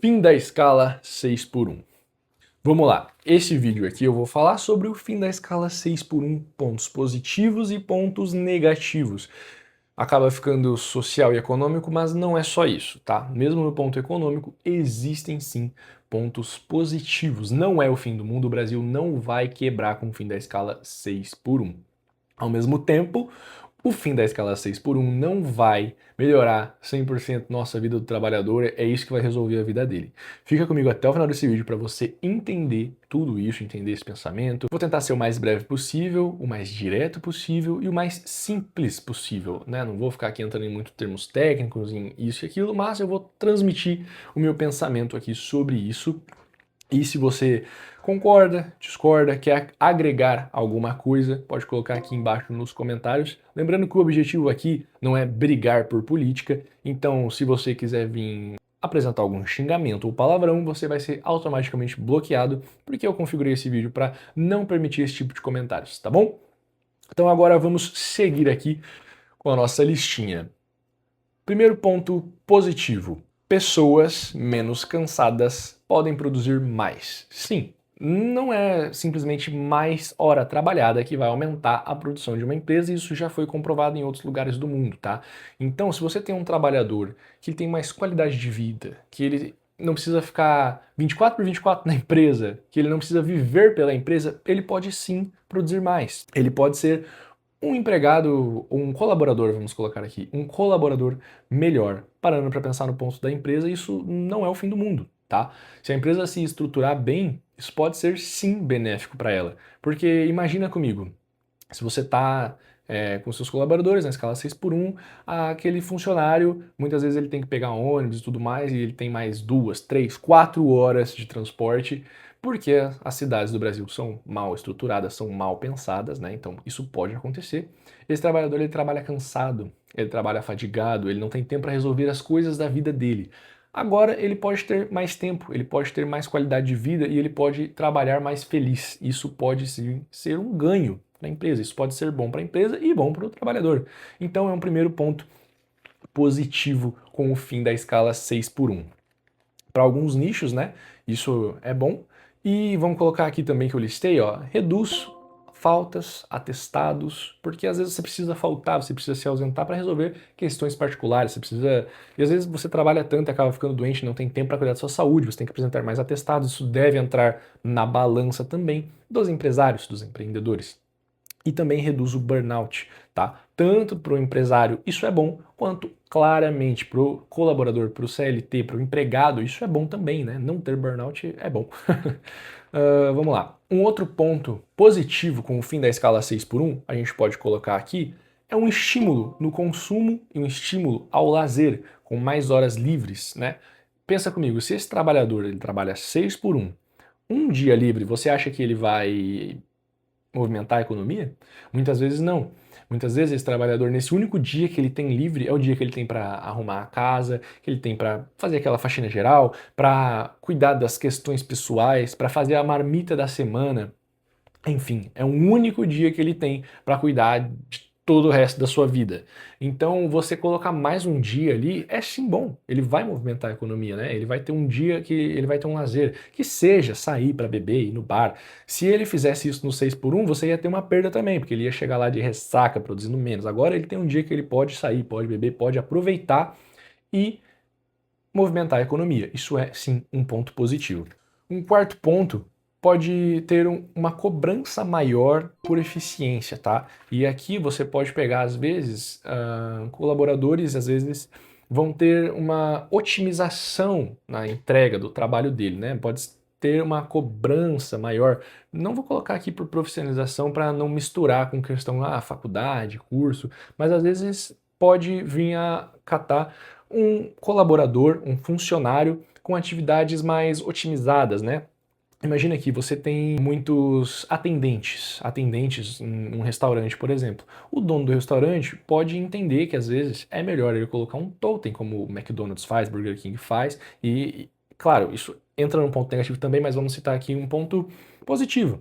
Fim da escala 6 por 1. Vamos lá, esse vídeo aqui eu vou falar sobre o fim da escala 6 por 1, pontos positivos e pontos negativos. Acaba ficando social e econômico, mas não é só isso, tá? Mesmo no ponto econômico, existem sim pontos positivos. Não é o fim do mundo, o Brasil não vai quebrar com o fim da escala 6 por 1. Ao mesmo tempo, o fim da escala 6 por 1 não vai melhorar 100% nossa vida do trabalhador, é isso que vai resolver a vida dele. Fica comigo até o final desse vídeo para você entender tudo isso, entender esse pensamento. Vou tentar ser o mais breve possível, o mais direto possível e o mais simples possível, né? Não vou ficar aqui entrando em muitos termos técnicos, em isso e aquilo, mas eu vou transmitir o meu pensamento aqui sobre isso. E se você concorda, discorda, quer agregar alguma coisa, pode colocar aqui embaixo nos comentários. Lembrando que o objetivo aqui não é brigar por política, então se você quiser vir apresentar algum xingamento ou palavrão, você vai ser automaticamente bloqueado, porque eu configurei esse vídeo para não permitir esse tipo de comentários, tá bom? Então agora vamos seguir aqui com a nossa listinha. Primeiro ponto positivo. Pessoas menos cansadas podem produzir mais. Sim, não é simplesmente mais hora trabalhada que vai aumentar a produção de uma empresa, e isso já foi comprovado em outros lugares do mundo, tá? Então, se você tem um trabalhador que tem mais qualidade de vida, que ele não precisa ficar 24 por 24 na empresa, que ele não precisa viver pela empresa, ele pode sim produzir mais. Ele pode ser um empregado, um colaborador, vamos colocar aqui, um colaborador melhor. Parando para pensar no ponto da empresa, isso não é o fim do mundo, tá? Se a empresa se estruturar bem, isso pode ser sim benéfico para ela. Porque imagina comigo, se você está com seus colaboradores na escala 6 por 1, aquele funcionário, muitas vezes ele tem que pegar ônibus e tudo mais, e ele tem mais 2, 3, 4 horas de transporte, porque as cidades do Brasil são mal estruturadas, são mal pensadas, né? Então isso pode acontecer. Esse trabalhador ele trabalha cansado, ele trabalha fadigado, ele não tem tempo para resolver as coisas da vida dele. Agora ele pode ter mais tempo, ele pode ter mais qualidade de vida e ele pode trabalhar mais feliz. Isso pode sim ser um ganho para a empresa, isso pode ser bom para a empresa e bom para o trabalhador. Então é um primeiro ponto positivo com o fim da escala 6 por 1. Para alguns nichos, né, isso é bom. E vamos colocar aqui também que eu listei, ó, reduz faltas, atestados, porque às vezes você precisa faltar, você precisa se ausentar para resolver questões particulares, você precisa... E às vezes você trabalha tanto e acaba ficando doente, não tem tempo para cuidar da sua saúde, você tem que apresentar mais atestados, isso deve entrar na balança também dos empresários, dos empreendedores. E também reduz o burnout, tá? Tanto para o empresário isso é bom, quanto claramente para o colaborador, para o CLT, para o empregado, isso é bom também, né? Não ter burnout é bom. Vamos lá. Um outro ponto positivo com o fim da escala 6 por 1, a gente pode colocar aqui, é um estímulo no consumo e um estímulo ao lazer, com mais horas livres, né? Pensa comigo, se esse trabalhador ele trabalha 6 por 1, um dia livre, você acha que ele vai movimentar a economia? Muitas vezes não. Muitas vezes esse trabalhador, nesse único dia que ele tem livre, é o dia que ele tem para arrumar a casa, que ele tem para fazer aquela faxina geral, para cuidar das questões pessoais, para fazer a marmita da semana. Enfim, é um único dia que ele tem para cuidar de todo o resto da sua vida. Então, você colocar mais um dia ali é sim bom. Ele vai movimentar a economia, né? Ele vai ter um dia que ele vai ter um lazer, que seja sair para beber, ir no bar. Se ele fizesse isso no 6 por 1, você ia ter uma perda também, porque ele ia chegar lá de ressaca, produzindo menos. Agora ele tem um dia que ele pode sair, pode beber, pode aproveitar e movimentar a economia. Isso é sim um ponto positivo. Um quarto ponto pode ter uma cobrança maior por eficiência, tá? E aqui você pode pegar, às vezes, colaboradores, às vezes, vão ter uma otimização na entrega do trabalho dele, né? Pode ter uma cobrança maior. Não vou colocar aqui por profissionalização para não misturar com questão, faculdade, curso, mas às vezes pode vir a catar um colaborador, um funcionário com atividades mais otimizadas, né? Imagina que você tem muitos atendentes em um restaurante, por exemplo. O dono do restaurante pode entender que às vezes é melhor ele colocar um totem, como o McDonald's faz, Burger King faz, e claro, isso entra num ponto negativo também, mas vamos citar aqui um ponto positivo.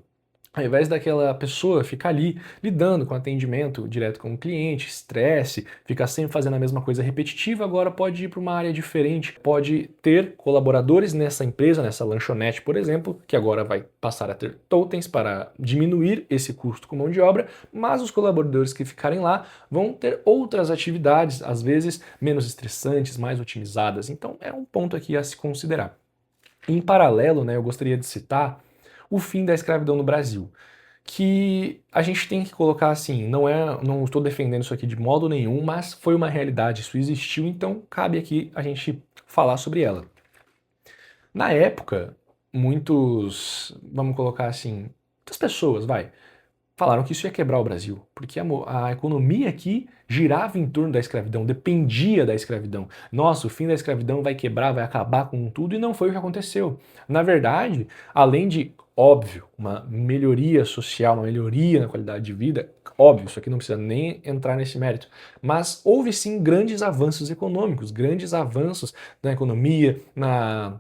Ao invés daquela pessoa ficar ali lidando com atendimento direto com o cliente, estresse, ficar sempre fazendo a mesma coisa repetitiva, agora pode ir para uma área diferente, pode ter colaboradores nessa empresa, nessa lanchonete, por exemplo, que agora vai passar a ter totens para diminuir esse custo com mão de obra, mas os colaboradores que ficarem lá vão ter outras atividades, às vezes menos estressantes, mais otimizadas. Então é um ponto aqui a se considerar. Em paralelo, né, eu gostaria de citar o fim da escravidão no Brasil, que a gente tem que colocar assim, não estou defendendo isso aqui de modo nenhum, mas foi uma realidade, isso existiu, então cabe aqui a gente falar sobre ela. Na época, vamos colocar assim, muitas pessoas, falaram que isso ia quebrar o Brasil, porque a economia aqui girava em torno da escravidão, dependia da escravidão. Nossa, o fim da escravidão vai quebrar, vai acabar com tudo, e não foi o que aconteceu. Na verdade, além de, óbvio, uma melhoria social, uma melhoria na qualidade de vida, óbvio, isso aqui não precisa nem entrar nesse mérito, mas houve sim grandes avanços econômicos, grandes avanços na economia, na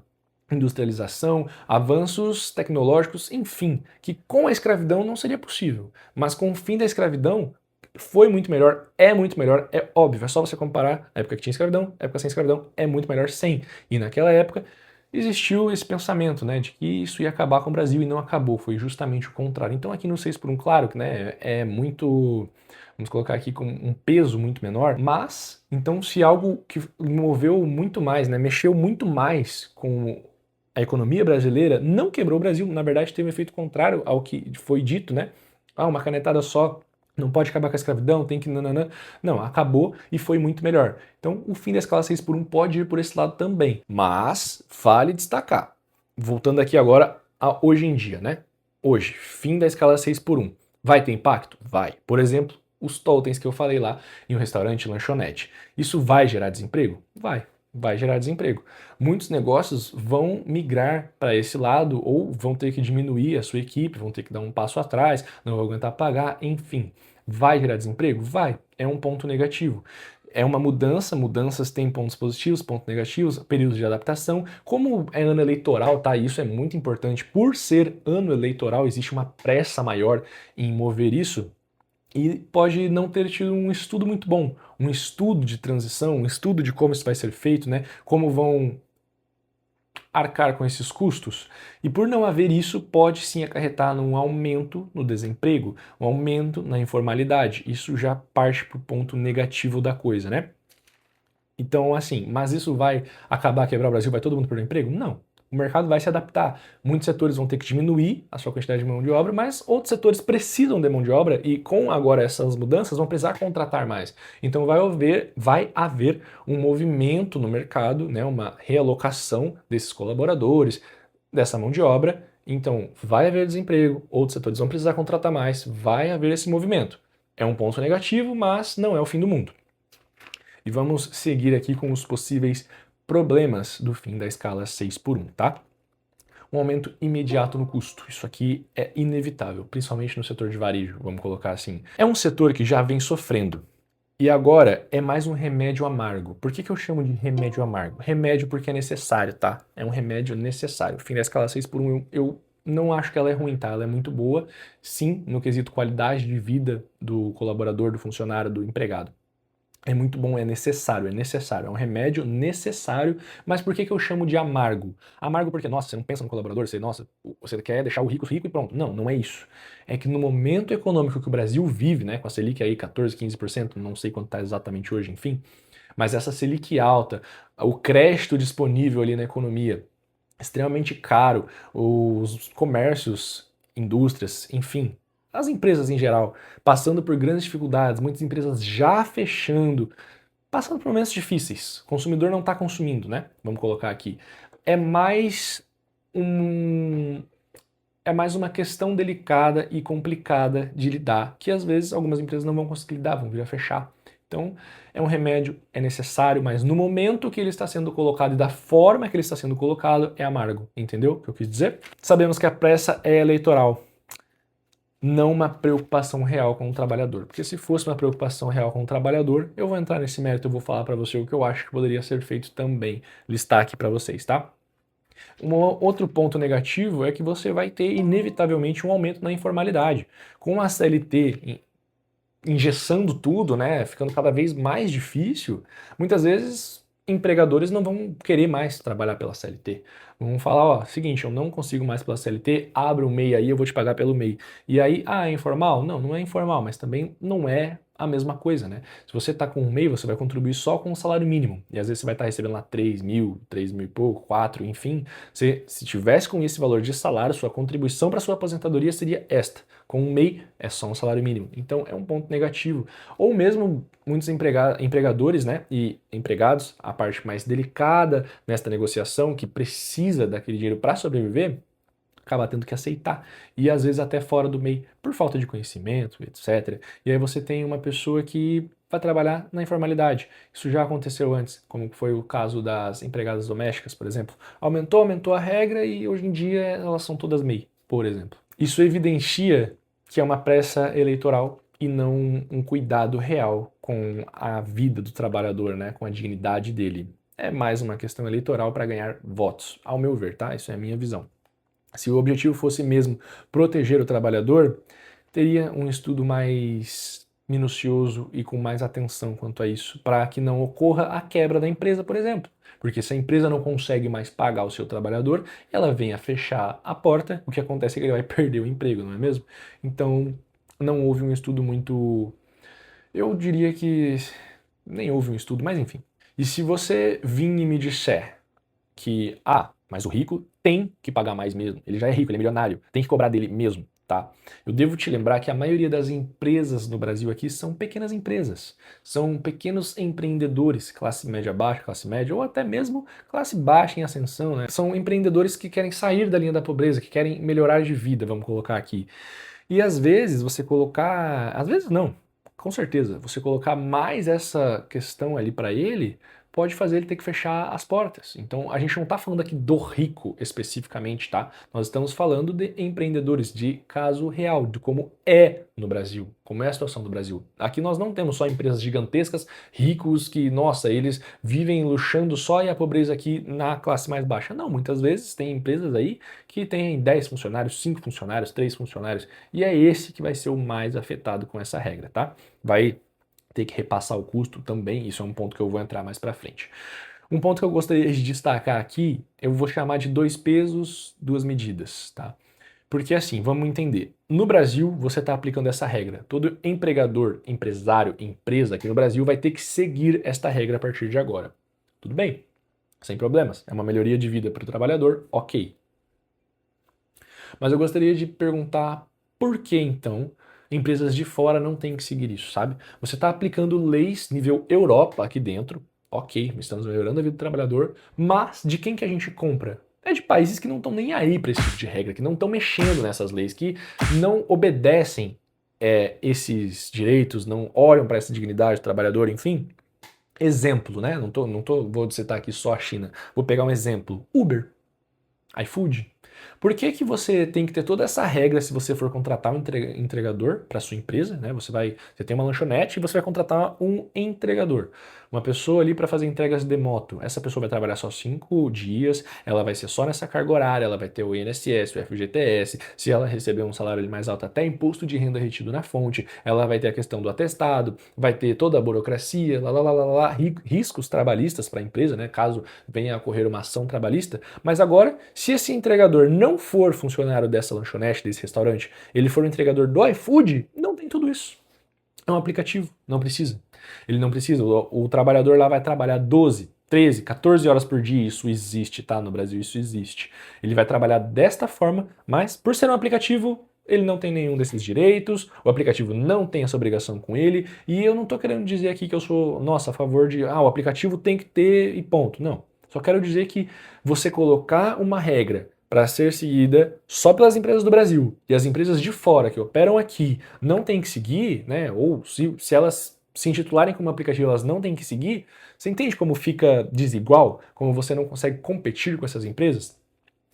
industrialização, avanços tecnológicos, enfim, que com a escravidão não seria possível. Mas com o fim da escravidão, foi muito melhor, é óbvio, é só você comparar a época que tinha escravidão, a época sem escravidão, é muito melhor sem. E naquela época existiu esse pensamento, né, de que isso ia acabar com o Brasil e não acabou, foi justamente o contrário. Então aqui no 6 por 1, claro que né, é muito, vamos colocar aqui com um peso muito menor, mas então se algo que moveu muito mais, né, mexeu muito mais com a economia brasileira, não quebrou o Brasil, na verdade teve um efeito contrário ao que foi dito, né? Ah, uma canetada só não pode acabar com a escravidão, tem que nananã. Não, acabou e foi muito melhor. Então o fim da escala 6 por 1 pode ir por esse lado também. Mas vale destacar, voltando aqui agora a hoje em dia, né? Hoje, fim da escala 6 por 1. Vai ter impacto? Vai. Por exemplo, os totens que eu falei lá em um restaurante, lanchonete. Isso vai gerar desemprego? Vai gerar desemprego. Muitos negócios vão migrar para esse lado ou vão ter que diminuir a sua equipe, vão ter que dar um passo atrás, não vão aguentar pagar, enfim. Vai gerar desemprego? Vai. É um ponto negativo. É uma mudança, mudanças têm pontos positivos, pontos negativos, períodos de adaptação. Como é ano eleitoral, tá? Isso é muito importante. Por ser ano eleitoral, existe uma pressa maior em mover isso. E pode não ter tido um estudo muito bom, um estudo de transição, um estudo de como isso vai ser feito, né? Como vão arcar com esses custos. E por não haver isso, pode sim acarretar num aumento no desemprego, um aumento na informalidade. Isso já parte para o ponto negativo da coisa, né? Então, assim, mas isso vai acabar quebrar o Brasil? Vai todo mundo perder emprego? Não. O mercado vai se adaptar. Muitos setores vão ter que diminuir a sua quantidade de mão de obra, mas outros setores precisam de mão de obra e com agora essas mudanças vão precisar contratar mais. Então vai haver um movimento no mercado, né, uma realocação desses colaboradores, dessa mão de obra. Então vai haver desemprego, outros setores vão precisar contratar mais, vai haver esse movimento. É um ponto negativo, mas não é o fim do mundo. E vamos seguir aqui com os possíveis problemas do fim da escala 6 por 1, tá? Um aumento imediato no custo. Isso aqui é inevitável, principalmente no setor de varejo, vamos colocar assim. É um setor que já vem sofrendo. E agora é mais um remédio amargo. Por que eu chamo de remédio amargo? Remédio porque é necessário, tá? É um remédio necessário. O fim da escala 6 por 1, eu não acho que ela é ruim, tá? Ela é muito boa, sim, no quesito qualidade de vida do colaborador, do funcionário, do empregado. É muito bom, é necessário, é um remédio necessário, mas por que eu chamo de amargo? Amargo porque, nossa, você não pensa no colaborador, você quer deixar o rico rico e pronto. Não, não é isso. É que no momento econômico que o Brasil vive, né, com a Selic aí 14, 15%, não sei quanto está exatamente hoje, enfim, mas essa Selic alta, o crédito disponível ali na economia, extremamente caro, os comércios, indústrias, enfim, as empresas em geral, passando por grandes dificuldades, muitas empresas já fechando, passando por momentos difíceis. O consumidor não está consumindo, né? Vamos colocar aqui. É mais um, é mais uma questão delicada e complicada de lidar, que às vezes algumas empresas não vão conseguir lidar, vão vir a fechar. Então, é um remédio, é necessário, mas no momento que ele está sendo colocado e da forma que ele está sendo colocado, é amargo. Entendeu o que eu quis dizer? Sabemos que a pressa é eleitoral, não uma preocupação real com o trabalhador. Porque se fosse uma preocupação real com o trabalhador, eu vou entrar nesse mérito, eu vou falar para você o que eu acho que poderia ser feito também, listar aqui para vocês, tá? Outro ponto negativo é que você vai ter inevitavelmente um aumento na informalidade. Com a CLT engessando tudo, né, ficando cada vez mais difícil, muitas vezes empregadores não vão querer mais trabalhar pela CLT. Vão falar, ó, seguinte, eu não consigo mais pela CLT, abre o MEI aí, eu vou te pagar pelo MEI. E aí, é informal? Não, não é informal, mas também não é a mesma coisa, né? Se você tá com um MEI, você vai contribuir só com o salário mínimo. E às vezes você vai estar recebendo lá 3 mil e pouco, 4, enfim. Se tivesse com esse valor de salário, sua contribuição para sua aposentadoria seria esta. Com um MEI é só um salário mínimo. Então é um ponto negativo. Ou mesmo muitos empregadores, né, e empregados, a parte mais delicada nesta negociação, que precisa daquele dinheiro para sobreviver, acaba tendo que aceitar. E às vezes até fora do MEI, por falta de conhecimento, etc. E aí você tem uma pessoa que vai trabalhar na informalidade. Isso já aconteceu antes, como foi o caso das empregadas domésticas, por exemplo. Aumentou a regra e hoje em dia elas são todas MEI, por exemplo. Isso evidencia que é uma pressa eleitoral e não um cuidado real com a vida do trabalhador, né, com a dignidade dele. É mais uma questão eleitoral para ganhar votos, ao meu ver, tá? Isso é a minha visão. Se o objetivo fosse mesmo proteger o trabalhador, teria um estudo mais minucioso e com mais atenção quanto a isso, para que não ocorra a quebra da empresa, por exemplo. Porque se a empresa não consegue mais pagar o seu trabalhador, ela vem a fechar a porta, o que acontece é que ele vai perder o emprego, não é mesmo? Então, não houve um estudo muito. Eu diria que nem houve um estudo, mas enfim. E se você vir e me disser que, mas o rico tem que pagar mais mesmo, ele já é rico, ele é milionário, tem que cobrar dele mesmo, tá? Eu devo te lembrar que a maioria das empresas no Brasil aqui são pequenas empresas, são pequenos empreendedores, classe média baixa, classe média, ou até mesmo classe baixa em ascensão, né? São empreendedores que querem sair da linha da pobreza, que querem melhorar de vida, vamos colocar aqui. E às vezes você colocar, às vezes não, com certeza, você colocar mais essa questão ali para ele pode fazer ele ter que fechar as portas. Então a gente não está falando aqui do rico especificamente, tá? Nós estamos falando de empreendedores, de caso real, de como é no Brasil, como é a situação do Brasil. Aqui nós não temos só empresas gigantescas, ricos que, nossa, eles vivem luxando só e a pobreza aqui na classe mais baixa. Não, muitas vezes tem empresas aí que têm 10 funcionários, 5 funcionários, 3 funcionários, e é esse que vai ser o mais afetado com essa regra, tá? Vai ter que repassar o custo também, isso é um ponto que eu vou entrar mais para frente. Um ponto que eu gostaria de destacar aqui, eu vou chamar de 2 pesos, 2 medidas, tá? Porque assim, vamos entender. No Brasil, você está aplicando essa regra. Todo empregador, empresário, empresa aqui no Brasil vai ter que seguir esta regra a partir de agora. Tudo bem? Sem problemas. É uma melhoria de vida para o trabalhador, ok. Mas eu gostaria de perguntar por que então empresas de fora não têm que seguir isso, sabe? Você está aplicando leis nível Europa aqui dentro, ok, estamos melhorando a vida do trabalhador, mas de quem que a gente compra? É de países que não estão nem aí para esse tipo de regra, que não estão mexendo nessas leis, que não obedecem esses direitos, não olham para essa dignidade do trabalhador, enfim. Exemplo, né? Vou citar aqui só a China. Vou pegar um exemplo. Uber, iFood. Por que que você tem que ter toda essa regra se você for contratar um entregador para sua empresa, né? Você tem uma lanchonete e você vai contratar um entregador, uma pessoa ali para fazer entregas de moto. Essa pessoa vai trabalhar só 5 dias, ela vai ser só nessa carga horária, ela vai ter o INSS, o FGTS, se ela receber um salário mais alto, até imposto de renda retido na fonte, ela vai ter a questão do atestado, vai ter toda a burocracia, riscos trabalhistas para a empresa, né? Caso venha a ocorrer uma ação trabalhista. Mas agora, se esse entregador não for funcionário dessa lanchonete, desse restaurante, ele for um entregador do iFood, não tem tudo isso. É um aplicativo, não precisa. Ele não precisa, o trabalhador lá vai trabalhar 12, 13, 14 horas por dia, isso existe, tá? No Brasil isso existe. Ele vai trabalhar desta forma, mas por ser um aplicativo, ele não tem nenhum desses direitos, o aplicativo não tem essa obrigação com ele, e eu não tô querendo dizer aqui que eu sou, nossa, a favor de, o aplicativo tem que ter e ponto. Não. Só quero dizer que você colocar uma regra para ser seguida só pelas empresas do Brasil e as empresas de fora que operam aqui não têm que seguir, né? Ou se elas se intitularem como aplicativo, elas não têm que seguir. Você entende como fica desigual? Como você não consegue competir com essas empresas?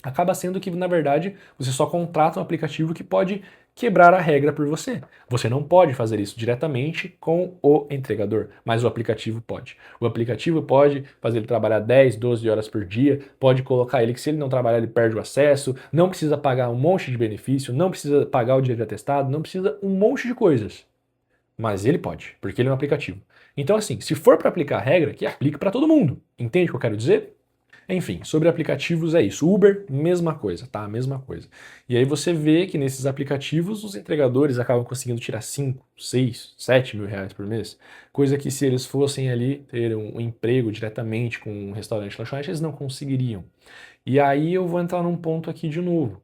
Acaba sendo que, na verdade, você só contrata um aplicativo que pode quebrar a regra por você. Você não pode fazer isso diretamente com o entregador, mas o aplicativo pode. O aplicativo pode fazer ele trabalhar 10, 12 horas por dia, pode colocar ele que se ele não trabalhar ele perde o acesso, não precisa pagar um monte de benefício, não precisa pagar o dia de atestado, não precisa um monte de coisas. Mas ele pode, porque ele é um aplicativo. Então assim, se for para aplicar a regra, que aplique para todo mundo. Entende o que eu quero dizer? Enfim, sobre aplicativos é isso. Uber, mesma coisa, tá? Mesma coisa. E aí você vê que nesses aplicativos os entregadores acabam conseguindo tirar 5, 6, 7 mil reais por mês. Coisa que se eles fossem ali ter um emprego diretamente com um restaurante lanchonete, eles não conseguiriam. E aí eu vou entrar num ponto aqui de novo.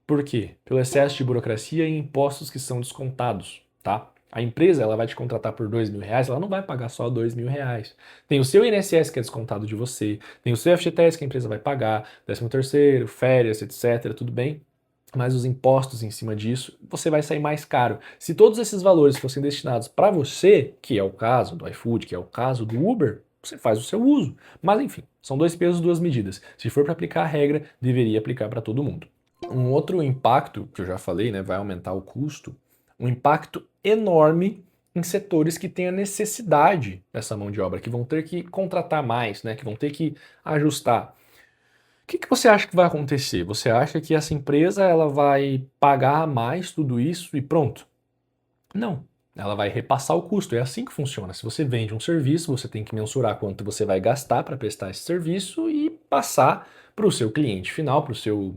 Por quê? Pelo excesso de burocracia e impostos que são descontados, tá? A empresa ela vai te contratar por 2 mil reais, ela não vai pagar só 2 mil reais. Tem o seu INSS que é descontado de você, tem o seu FGTS que a empresa vai pagar, 13º, férias, etc, tudo bem? Mas os impostos em cima disso, você vai sair mais caro. Se todos esses valores fossem destinados para você, que é o caso do iFood, que é o caso do Uber, você faz o seu uso. Mas enfim, são dois pesos, duas medidas. Se for para aplicar a regra, deveria aplicar para todo mundo. Um outro impacto, que eu já falei, né, vai aumentar o custo, um impacto enorme em setores que têm a necessidade dessa mão de obra, que vão ter que contratar mais, né, que vão ter que ajustar. O que você acha que vai acontecer? Você acha que essa empresa ela vai pagar mais tudo isso e pronto? Não. Ela vai repassar o custo. É assim que funciona. Se você vende um serviço, você tem que mensurar quanto você vai gastar para prestar esse serviço e passar para o seu cliente final, para o seu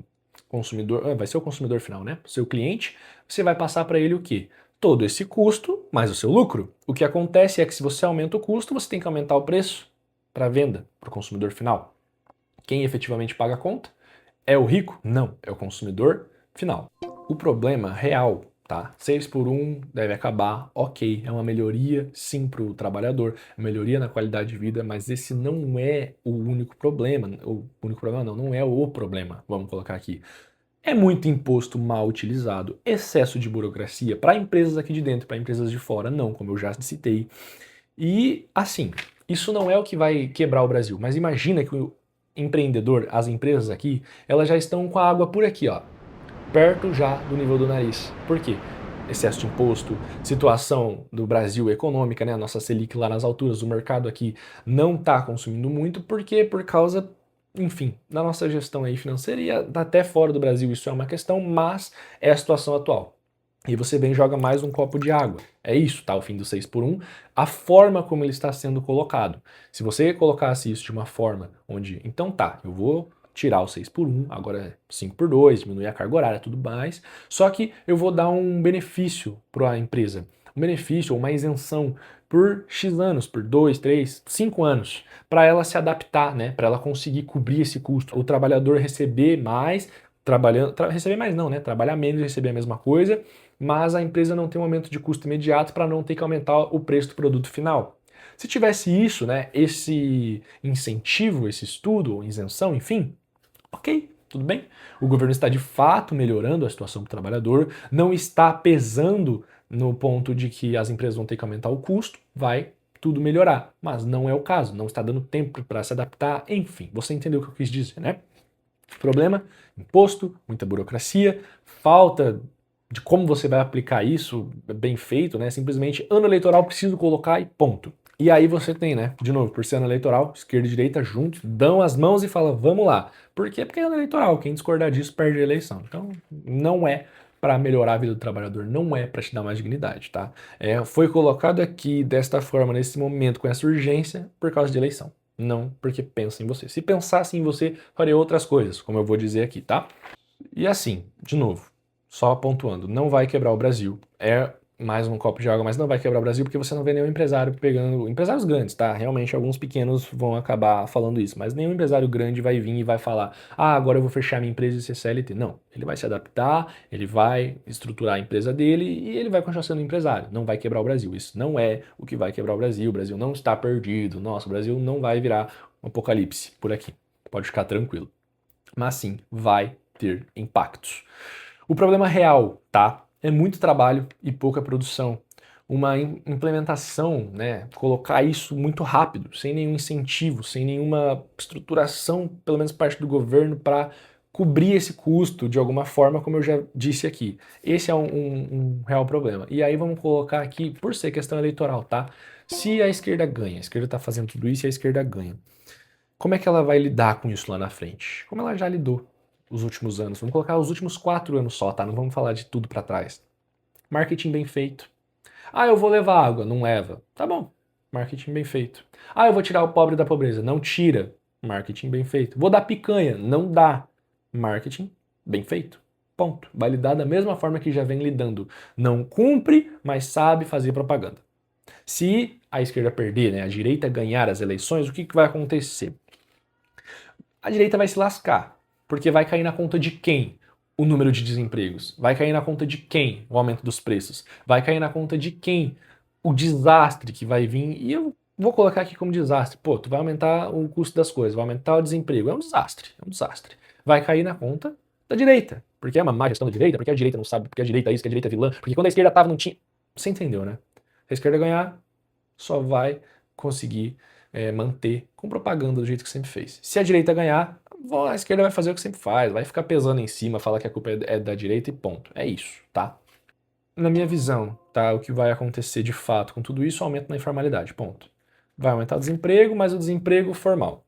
consumidor, vai ser o consumidor final, né? O seu cliente, você vai passar para ele o quê? Todo esse custo mais o seu lucro. O que acontece é que se você aumenta o custo, você tem que aumentar o preço para a venda, para o consumidor final. Quem efetivamente paga a conta? É o rico? Não, é o consumidor final. O problema real, tá? 6 por 1 deve acabar, ok, é uma melhoria sim para o trabalhador, melhoria na qualidade de vida, mas esse não é o único problema. O único problema não é o problema, vamos colocar aqui. É muito imposto mal utilizado, excesso de burocracia para empresas aqui de dentro, para empresas de fora, não, como eu já citei. E assim, isso não é o que vai quebrar o Brasil, mas imagina que o empreendedor, as empresas aqui, elas já estão com a água por aqui, ó, perto já do nível do nariz. Por quê? Excesso de imposto, situação do Brasil econômica, né? A nossa Selic lá nas alturas, o mercado aqui não está consumindo muito, porque por causa, enfim, da nossa gestão aí financeira e até fora do Brasil isso é uma questão, mas é a situação atual. E você vem e joga mais um copo de água. É isso, tá? O fim do 6 por 1, a forma como ele está sendo colocado. Se você colocasse isso de uma forma onde, então tá, eu vou tirar o 6 por 1, agora é 5 por 2, diminuir a carga horária, tudo mais, só que eu vou dar um benefício para a empresa. Um benefício ou uma isenção por X anos, por 2, 3, 5 anos, para ela se adaptar, né? Para ela conseguir cobrir esse custo. O trabalhador receber mais, receber mais não, né? Trabalhar menos e receber a mesma coisa, mas a empresa não tem um aumento de custo imediato para não ter que aumentar o preço do produto final. Se tivesse isso, né, esse incentivo, esse estudo ou isenção, enfim, ok, tudo bem. O governo está de fato melhorando a situação do trabalhador, não está pesando no ponto de que as empresas vão ter que aumentar o custo, vai tudo melhorar. Mas não é o caso, não está dando tempo para se adaptar, enfim, você entendeu o que eu quis dizer, né? Problema, imposto, muita burocracia, falta de como você vai aplicar isso bem feito, né? Simplesmente ano eleitoral preciso colocar e ponto. E aí você tem, né? De novo, por ser ano eleitoral, esquerda e direita juntos, dão as mãos e falam, vamos lá. Por quê? Porque é ano eleitoral, quem discordar disso perde a eleição. Então, não é para melhorar a vida do trabalhador, não é para te dar mais dignidade, tá? Foi colocado aqui desta forma, nesse momento, com essa urgência, por causa de eleição. Não porque pensa em você. Se pensasse em você, faria outras coisas, como eu vou dizer aqui, tá? E assim, de novo, só pontuando, não vai quebrar o Brasil. É mais um copo de água, mas não vai quebrar o Brasil porque você não vê nenhum empresário pegando. Empresários grandes, tá? Realmente alguns pequenos vão acabar falando isso, mas nenhum empresário grande vai vir e vai falar: ah, agora eu vou fechar minha empresa e ser CLT. Não. Ele vai se adaptar, ele vai estruturar a empresa dele e ele vai continuar sendo empresário. Não vai quebrar o Brasil. Isso não é o que vai quebrar o Brasil. O Brasil não está perdido. Nossa, o Brasil não vai virar um apocalipse por aqui. Pode ficar tranquilo. Mas sim, vai ter impactos. O problema real, tá? É muito trabalho e pouca produção. Uma implementação, né? Colocar isso muito rápido, sem nenhum incentivo, sem nenhuma estruturação, pelo menos parte do governo, para cobrir esse custo de alguma forma, como eu já disse aqui. Esse é um real problema. E aí vamos colocar aqui, por ser questão eleitoral, tá? Se a esquerda ganha, a esquerda está fazendo tudo isso e a esquerda ganha, como é que ela vai lidar com isso lá na frente? Como ela já lidou os últimos anos. Vamos colocar os últimos 4 anos só, tá? Não vamos falar de tudo para trás. Marketing bem feito. Ah, eu vou levar água. Não leva. Tá bom. Marketing bem feito. Ah, eu vou tirar o pobre da pobreza. Não tira. Marketing bem feito. Vou dar picanha. Não dá. Marketing bem feito. Ponto. Vai lidar da mesma forma que já vem lidando. Não cumpre, mas sabe fazer propaganda. Se a esquerda perder, né, a direita ganhar as eleições, o que vai acontecer? A direita vai se lascar, porque vai cair na conta de quem? O número de desempregos. Vai cair na conta de quem? O aumento dos preços. Vai cair na conta de quem? O desastre que vai vir. E eu vou colocar aqui como desastre. Pô, tu vai aumentar o custo das coisas, vai aumentar o desemprego. É um desastre, é um desastre. Vai cair na conta da direita. Porque é uma má gestão da direita, porque a direita não sabe, porque a direita é isso, porque a direita é vilã. Porque quando a esquerda tava, não tinha... Você entendeu, né? Se a esquerda ganhar, só vai conseguir manter com propaganda do jeito que sempre fez. Se a direita ganhar, a esquerda vai fazer o que sempre faz, vai ficar pesando em cima, falar que a culpa é da direita e ponto. É isso, tá? Na minha visão, tá, o que vai acontecer de fato com tudo isso é aumento na informalidade, ponto. Vai aumentar o desemprego, mas o desemprego formal.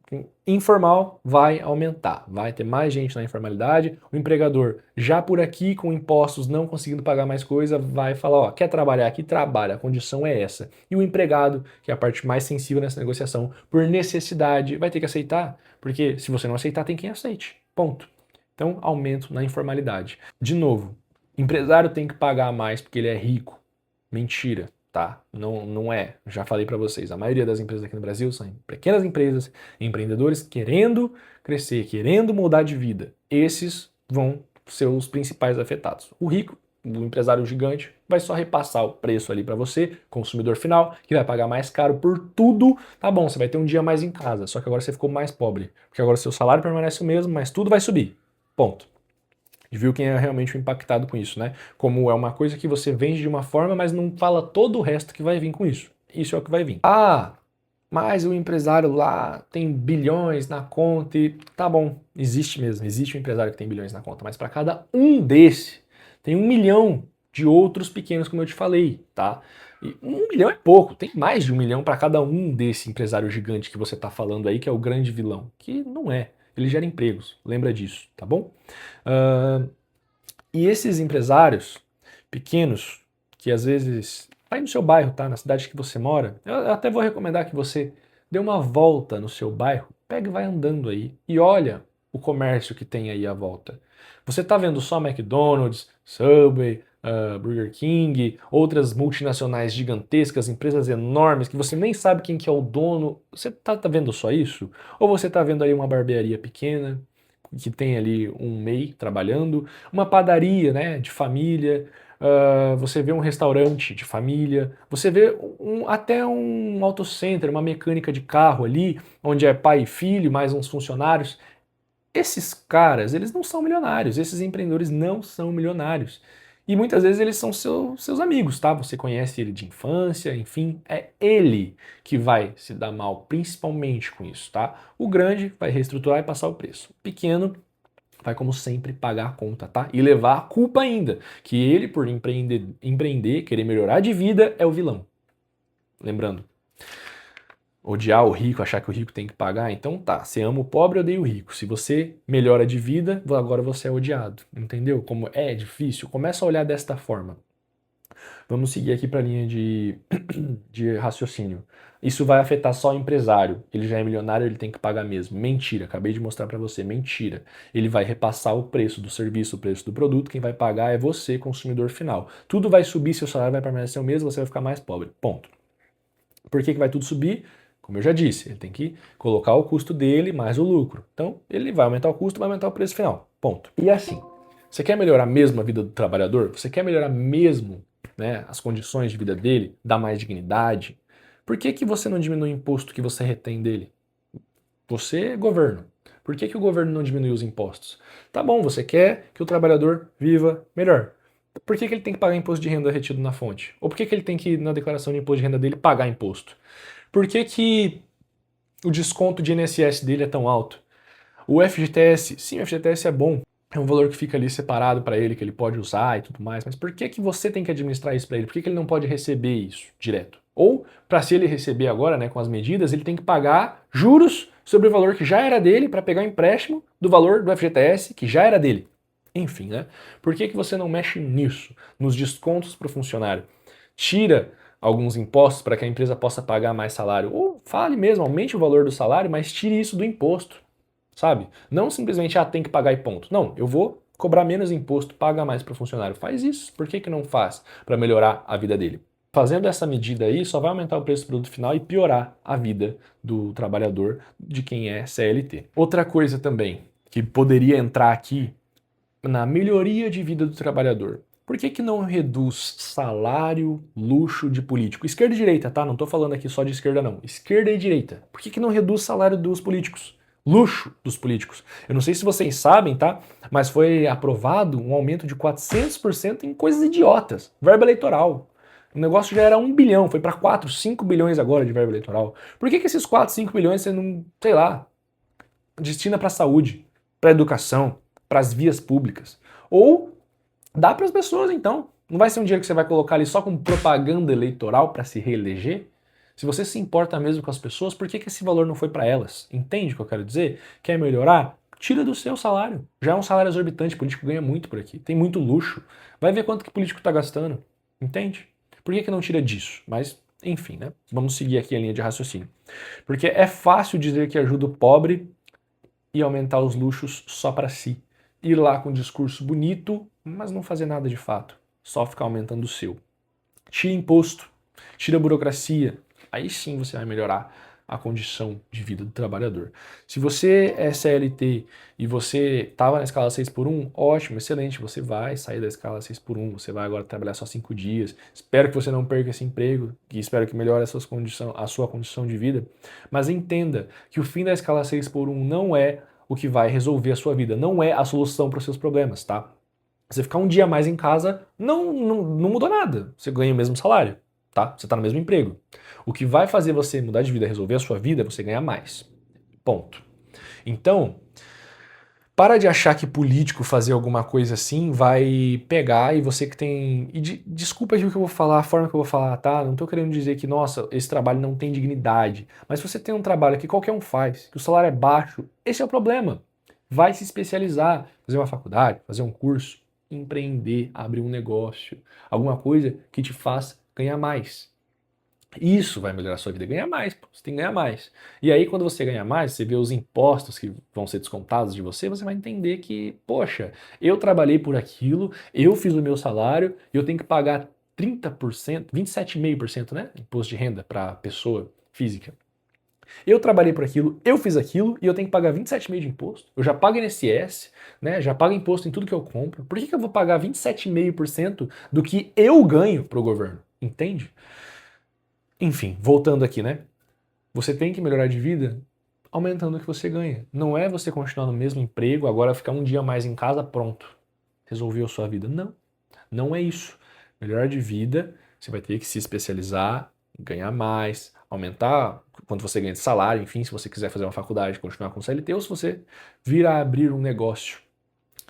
Informal vai aumentar, vai ter mais gente na informalidade. O empregador, já por aqui, com impostos não conseguindo pagar mais coisa, vai falar, ó, quer trabalhar aqui? Trabalha, a condição é essa. E o empregado, que é a parte mais sensível nessa negociação, por necessidade, vai ter que aceitar, porque se você não aceitar, tem quem aceite, ponto. Então, aumento na informalidade. De novo, empresário tem que pagar mais porque ele é rico. Mentira, tá? Não é. Já falei para vocês, a maioria das empresas aqui no Brasil são pequenas empresas, empreendedores querendo crescer, querendo mudar de vida. Esses vão ser os principais afetados. O rico, o empresário gigante, vai só repassar o preço ali para você, consumidor final, que vai pagar mais caro por tudo. Tá bom, você vai ter um dia mais em casa, só que agora você ficou mais pobre, porque agora seu salário permanece o mesmo, mas tudo vai subir. Ponto. E viu quem é realmente o impactado com isso, né? Como é uma coisa que você vende de uma forma, mas não fala todo o resto que vai vir com isso. Isso é o que vai vir. Ah, mas o empresário lá tem bilhões na conta e... Tá bom, existe mesmo, existe um empresário que tem bilhões na conta, mas para cada um desse, tem 1 milhão de outros pequenos, como eu te falei, tá? E 1 milhão é pouco, tem mais de 1 milhão para cada um desse empresário gigante que você tá falando aí, que é o grande vilão, que não é. Ele gera empregos, lembra disso, tá bom? E esses empresários pequenos, que às vezes vai no seu bairro, tá? Na cidade que você mora, eu até vou recomendar que você dê uma volta no seu bairro, pega e vai andando aí e olha o comércio que tem aí à volta. Você tá vendo só McDonald's, Subway, Burger King, outras multinacionais gigantescas, empresas enormes que você nem sabe quem que é o dono. Você tá vendo só isso? Ou você tá vendo aí uma barbearia pequena, que tem ali um MEI trabalhando, uma padaria, né, de família, você vê um restaurante de família, você vê até um auto center, uma mecânica de carro ali, onde é pai e filho, mais uns funcionários. Esses caras, eles não são milionários, esses empreendedores não são milionários. E muitas vezes eles são seus amigos, tá? Você conhece ele de infância, enfim, é ele que vai se dar mal, principalmente com isso, tá? O grande vai reestruturar e passar o preço. O pequeno vai, como sempre, pagar a conta, tá? E levar a culpa ainda, que ele, por empreender, querer melhorar de vida, é o vilão. Lembrando, odiar o rico, achar que o rico tem que pagar, então tá, você ama o pobre, odeia o rico. Se você melhora de vida, agora você é odiado, entendeu? Como é difícil, começa a olhar desta forma. Vamos seguir aqui para a linha de raciocínio. Isso vai afetar só o empresário. Ele já é milionário, ele tem que pagar mesmo. Mentira, acabei de mostrar para você, mentira. Ele vai repassar o preço do serviço, o preço do produto, quem vai pagar é você, consumidor final. Tudo vai subir, seu salário vai permanecer o mesmo, você vai ficar mais pobre. Ponto. Por que vai tudo subir? Como eu já disse, ele tem que colocar o custo dele mais o lucro. Então, ele vai aumentar o custo, vai aumentar o preço final. Ponto. E assim, você quer melhorar mesmo a vida do trabalhador? Você quer melhorar mesmo, né, as condições de vida dele? Dar mais dignidade? Por que você não diminui o imposto que você retém dele? Você é governo. Por que o governo não diminui os impostos? Tá bom, você quer que o trabalhador viva melhor. Por que ele tem que pagar imposto de renda retido na fonte? Ou por que ele tem que, na declaração de imposto de renda dele, pagar imposto? Por que o desconto de INSS dele é tão alto? O FGTS, sim, o FGTS é bom. É um valor que fica ali separado para ele, que ele pode usar e tudo mais, mas por que que você tem que administrar isso para ele? Por que que ele não pode receber isso direto? Ou, para se ele receber agora, né, com as medidas, ele tem que pagar juros sobre o valor que já era dele para pegar o empréstimo do valor do FGTS que já era dele. Enfim, né? Por que que você não mexe nisso, nos descontos para o funcionário? Tira alguns impostos para que a empresa possa pagar mais salário. Ou fale mesmo, aumente o valor do salário, mas tire isso do imposto, sabe? Não simplesmente, tem que pagar e ponto. Não, eu vou cobrar menos imposto, pagar mais para o funcionário. Faz isso. Por que que não faz para melhorar a vida dele? Fazendo essa medida aí, só vai aumentar o preço do produto final e piorar a vida do trabalhador, de quem é CLT. Outra coisa também que poderia entrar aqui na melhoria de vida do trabalhador. Por que que não reduz salário, luxo de político? Esquerda e direita, tá? Não tô falando aqui só de esquerda, não. Esquerda e direita. Por que que não reduz salário dos políticos? Luxo dos políticos. Eu não sei se vocês sabem, tá? Mas foi aprovado um aumento de 400% em coisas idiotas. Verba eleitoral. O negócio já era 1 bilhão, foi para 4, 5 bilhões agora de verba eleitoral. Por que que esses 4, 5 bilhões você não, sei lá, destina para saúde, para educação, para as vias públicas? Ou dá para as pessoas então. Não vai ser um dinheiro que você vai colocar ali só como propaganda eleitoral para se reeleger? Se você se importa mesmo com as pessoas, por que que esse valor não foi para elas? Entende o que eu quero dizer? Quer melhorar? Tira do seu salário. Já é um salário exorbitante, o político ganha muito por aqui. Tem muito luxo. Vai ver quanto que o político está gastando. Entende? Por que que não tira disso? Mas, enfim, né? Vamos seguir aqui a linha de raciocínio. Porque é fácil dizer que ajuda o pobre e aumentar os luxos só para si. Ir lá com um discurso bonito, mas não fazer nada de fato. Só ficar aumentando o seu. Tira imposto, tira burocracia. Aí sim você vai melhorar a condição de vida do trabalhador. Se você é CLT e você estava na escala 6x1, ótimo, excelente, você vai sair da escala 6x1, você vai agora trabalhar só 5 dias. Espero que você não perca esse emprego e espero que melhore a sua condição de vida. Mas entenda que o fim da escala 6x1 não é o que vai resolver a sua vida, não é a solução para os seus problemas, tá? Você ficar um dia a mais em casa não mudou nada. Você ganha o mesmo salário, tá? Você está no mesmo emprego. O que vai fazer você mudar de vida, resolver a sua vida, é você ganhar mais. Ponto. Então, para de achar que político fazer alguma coisa assim vai pegar e você que tem... desculpa aqui o que eu vou falar, a forma que eu vou falar, tá? Não tô querendo dizer que, nossa, esse trabalho não tem dignidade. Mas se você tem um trabalho que qualquer um faz, que o salário é baixo, esse é o problema. Vai se especializar, fazer uma faculdade, fazer um curso, empreender, abrir um negócio, alguma coisa que te faça ganhar mais. Isso vai melhorar a sua vida, ganhar mais, pô. Você tem que ganhar mais. E aí, quando você ganhar mais, você vê os impostos que vão ser descontados de você, você vai entender que, poxa, eu trabalhei por aquilo, eu fiz o meu salário, e eu tenho que pagar 30%, 27,5%, né? Imposto de renda para pessoa física. Eu trabalhei por aquilo, eu fiz aquilo e eu tenho que pagar 27,5% de imposto. Eu já pago INSS, né? Já pago imposto em tudo que eu compro. Por que que eu vou pagar 27,5% do que eu ganho pro governo? Entende? Enfim, voltando aqui, né? Você tem que melhorar de vida aumentando o que você ganha. Não é você continuar no mesmo emprego, agora ficar um dia a mais em casa, pronto. Resolveu a sua vida. Não, não é isso. Melhorar de vida, você vai ter que se especializar, ganhar mais, aumentar quanto você ganha de salário, enfim, se você quiser fazer uma faculdade, continuar com CLT, ou se você vir a abrir um negócio.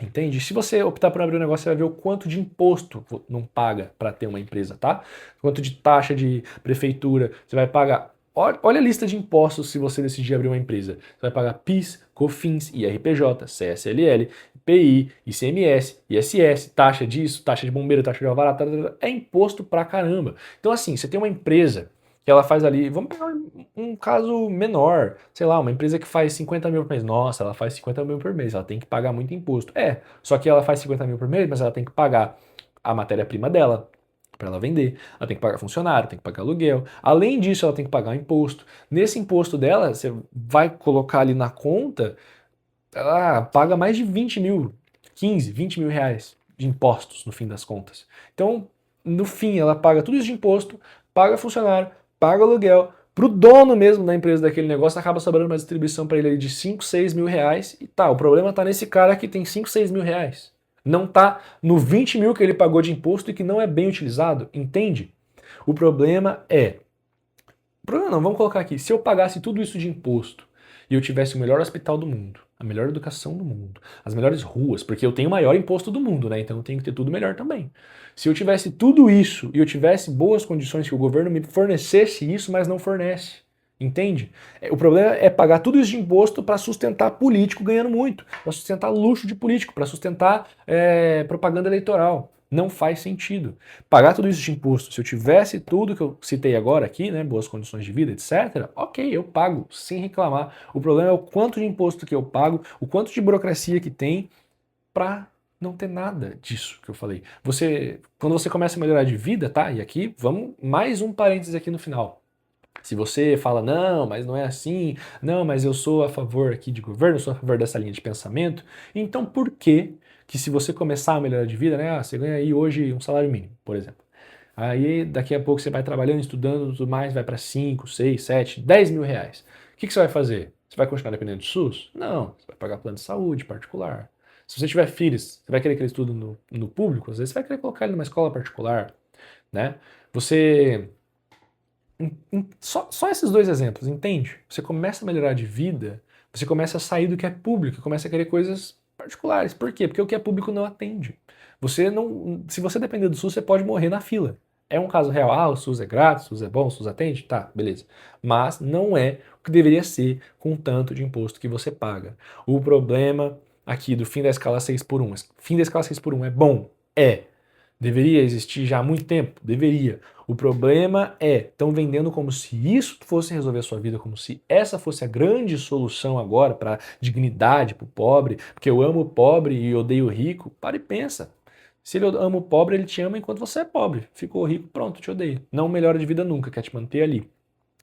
Entende? Se você optar por abrir um negócio, você vai ver o quanto de imposto não paga para ter uma empresa, tá? Quanto de taxa de prefeitura você vai pagar. Olha a lista de impostos se você decidir abrir uma empresa. Você vai pagar PIS, COFINS, IRPJ, CSLL, IPI, ICMS, ISS, taxa disso, taxa de bombeiro, taxa de alvará, é imposto pra caramba. Então assim, você tem uma empresa que ela faz ali, vamos pegar um caso menor, sei lá, uma empresa que faz 50 mil por mês. Nossa, ela faz 50 mil por mês, ela tem que pagar muito imposto. Só que ela faz 50 mil por mês, mas ela tem que pagar a matéria-prima dela, para ela vender, ela tem que pagar funcionário, tem que pagar aluguel. Além disso, ela tem que pagar imposto. Nesse imposto dela, você vai colocar ali na conta, ela paga mais de 20 mil, 15, 20 mil reais de impostos no fim das contas. Então, no fim, ela paga tudo isso de imposto, paga funcionário, paga aluguel. Pro dono mesmo da empresa daquele negócio, acaba sobrando uma distribuição para ele de 5, 6 mil reais. E tá, o problema tá nesse cara que tem 5, 6 mil reais. Não tá no 20 mil que ele pagou de imposto e que não é bem utilizado, entende? O problema é... O problema não, vamos colocar aqui. Se eu pagasse tudo isso de imposto e eu tivesse o melhor hospital do mundo, a melhor educação do mundo, as melhores ruas, porque eu tenho o maior imposto do mundo, né? Então eu tenho que ter tudo melhor também. Se eu tivesse tudo isso e eu tivesse boas condições que o governo me fornecesse isso, mas não fornece. Entende? O problema é pagar tudo isso de imposto para sustentar político ganhando muito, para sustentar luxo de político, para sustentar propaganda eleitoral. Não faz sentido. Pagar tudo isso de imposto, se eu tivesse tudo que eu citei agora aqui, né, boas condições de vida, etc., ok, eu pago, sem reclamar. O problema é o quanto de imposto que eu pago, o quanto de burocracia que tem para não ter nada disso que eu falei. Quando você começa a melhorar de vida, tá? E aqui, vamos, mais um parênteses aqui no final. Se você fala, não, mas não é assim, não, mas eu sou a favor aqui de governo, sou a favor dessa linha de pensamento, então por que se você começar a melhorar de vida, né, você ganha aí hoje um salário mínimo, por exemplo. Aí daqui a pouco você vai trabalhando, estudando, tudo mais, vai para 5, 6, 7, 10 mil reais. O que você vai fazer? Você vai continuar dependendo do SUS? Não, você vai pagar plano de saúde particular. Se você tiver filhos, você vai querer que eles estudem no público, às vezes você vai querer colocar ele numa escola particular, né? Você só esses dois exemplos, entende? Você começa a melhorar de vida, você começa a sair do que é público, começa a querer coisas particulares. Por quê? Porque o que é público não atende. Você não, se você depender do SUS, você pode morrer na fila. É um caso real. Ah, o SUS é grátis, o SUS é bom, o SUS atende? Tá, beleza. Mas não é o que deveria ser com o tanto de imposto que você paga. O problema aqui do fim da escala 6 por 1. Fim da escala 6 por 1 é bom? É. Deveria existir já há muito tempo? Deveria. O problema estão vendendo como se isso fosse resolver a sua vida, como se essa fosse a grande solução agora para dignidade, para o pobre, porque eu amo o pobre e odeio o rico. Para e pensa. Se ele ama o pobre, ele te ama enquanto você é pobre. Ficou rico, pronto, te odeia. Não melhora de vida nunca, quer te manter ali.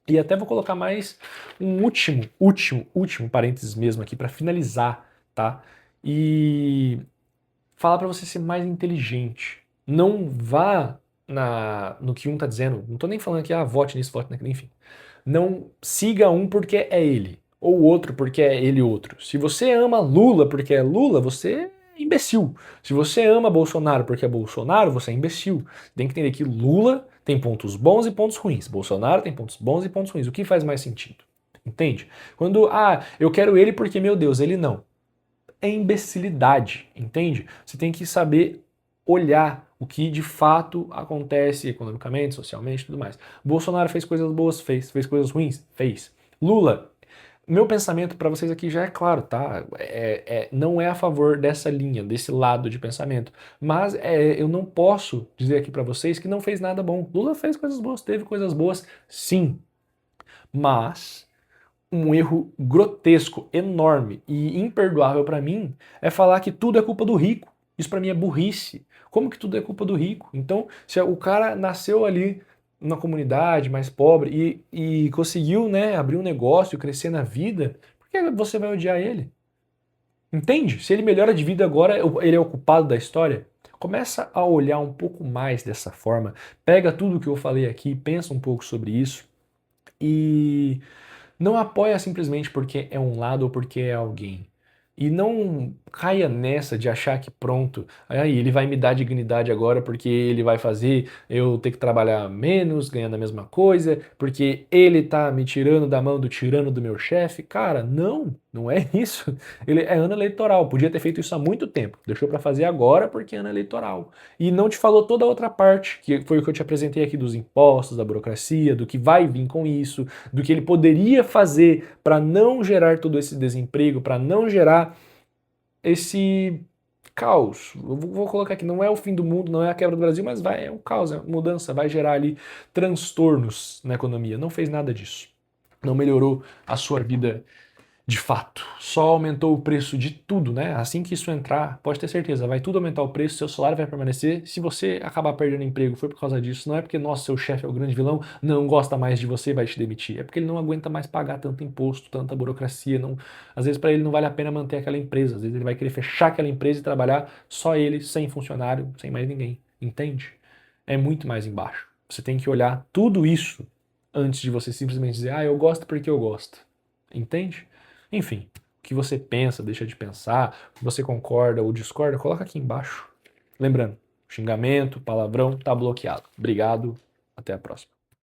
E até vou colocar mais um último parênteses mesmo aqui para finalizar, tá? E falar para você ser mais inteligente. Não vá no que um tá dizendo. Não tô nem falando aqui, vote nisso, vote naquilo, enfim. Não siga um porque é ele, ou outro porque é ele outro. Se você ama Lula porque é Lula, você é imbecil. Se você ama Bolsonaro porque é Bolsonaro, você é imbecil. Tem que entender que Lula tem pontos bons e pontos ruins. Bolsonaro tem pontos bons e pontos ruins. O que faz mais sentido? Entende? Quando, eu quero ele porque, meu Deus, ele não. É imbecilidade, entende? Você tem que saber olhar o que de fato acontece economicamente, socialmente e tudo mais. Bolsonaro fez coisas boas, fez coisas ruins, fez. Lula, meu pensamento para vocês aqui já é claro, tá? Não é a favor dessa linha, desse lado de pensamento. Mas eu não posso dizer aqui para vocês que não fez nada bom. Lula fez coisas boas, teve coisas boas, sim. Mas um erro grotesco, enorme e imperdoável para mim é falar que tudo é culpa do rico. Isso para mim é burrice. Como que tudo é culpa do rico? Então, se o cara nasceu ali na comunidade mais pobre e conseguiu, né, abrir um negócio, crescer na vida, por que você vai odiar ele? Entende? Se ele melhora de vida agora, ele é o culpado da história. Começa a olhar um pouco mais dessa forma. Pega tudo que eu falei aqui, pensa um pouco sobre isso e não apoia simplesmente porque é um lado ou porque é alguém. E não caia nessa de achar que pronto, aí ele vai me dar dignidade agora porque ele vai fazer eu ter que trabalhar menos, ganhando a mesma coisa, porque ele tá me tirando da mão do tirano do meu chefe. Cara, não é isso. Ele é ano eleitoral, podia ter feito isso há muito tempo. Deixou pra fazer agora porque é ano eleitoral. E não te falou toda a outra parte, que foi o que eu te apresentei aqui dos impostos, da burocracia, do que vai vir com isso, do que ele poderia fazer para não gerar todo esse desemprego, para não gerar esse caos. Eu vou colocar aqui, não é o fim do mundo, não é a quebra do Brasil, mas é um caos, é uma mudança, vai gerar ali transtornos na economia. Não fez nada disso. Não melhorou a sua vida de fato. Só aumentou o preço de tudo, né? Assim que isso entrar, pode ter certeza, vai tudo aumentar o preço, seu salário vai permanecer. Se você acabar perdendo emprego, foi por causa disso. Não é porque, nossa, seu chefe é o grande vilão, não gosta mais de você e vai te demitir. É porque ele não aguenta mais pagar tanto imposto, tanta burocracia. Não, às vezes para ele não vale a pena manter aquela empresa. Às vezes ele vai querer fechar aquela empresa e trabalhar só ele, sem funcionário, sem mais ninguém. Entende? É muito mais embaixo. Você tem que olhar tudo isso antes de você simplesmente dizer, eu gosto porque eu gosto. Entende? Enfim, o que você pensa, deixa de pensar, o que você concorda ou discorda, coloca aqui embaixo. Lembrando, xingamento, palavrão, tá bloqueado. Obrigado, até a próxima.